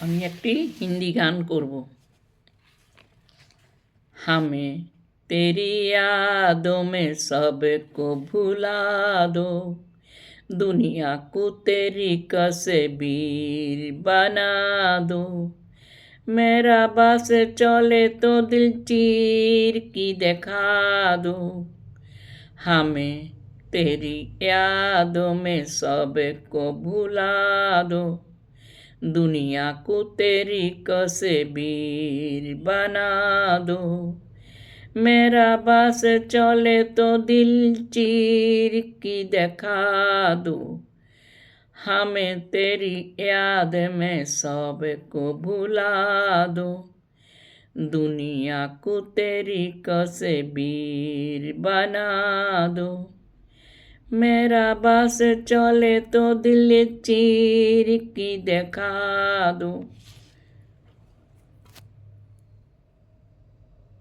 আমি একটি হিন্দি গান করব। हमें तेरी यादों में सबको भुला दो, दुनिया को तेरी तस्वीर बना दो। मेरा बस चले तो दिल चीर की दिखा दो, हमें तेरी यादों में सबको भुला दो, दुनिया को तेरी तस्वीर बना दो। मेरा बस चले तो दिल चीर की दिखा दो, हमें तेरी याद में सबको भुला दो, दुनिया को तेरी तस्वीर बना दो। मेरा बस चले तो दिल चीर की दिखा दो।